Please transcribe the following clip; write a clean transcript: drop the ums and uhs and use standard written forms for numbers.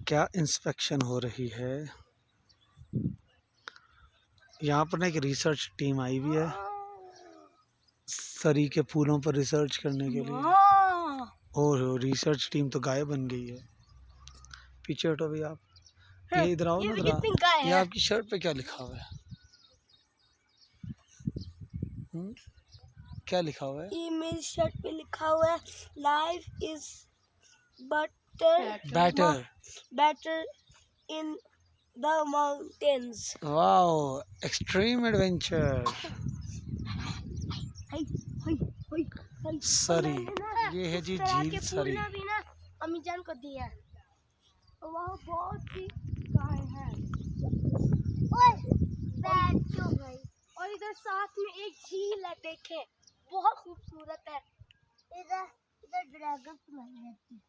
क्या इंस्पेक्शन हो रही है। यहाँ पर ना एक रिसर्च टीम आई हुई है सरी के फूलों पर रिसर्च करने के लिए। और रिसर्च टीम तो गायब बन गई है। पीछे हटो भाई आप। ये इधर आओ ना जरा। ये आपकी शर्ट पे क्या लिखा हुआ है? क्या लिखा हुआ है? ये मेरी शर्ट पे लिखा हुआ है life is better in the mountains. Wow, extreme adventure. सरी, ये है जी झील सरी। अम्मी जान को दिया वहाँ बहुत सी गाय है। और इधर साथ में एक झील है, देखे बहुत खूबसूरत है। इधर ड्रैगन रहती है।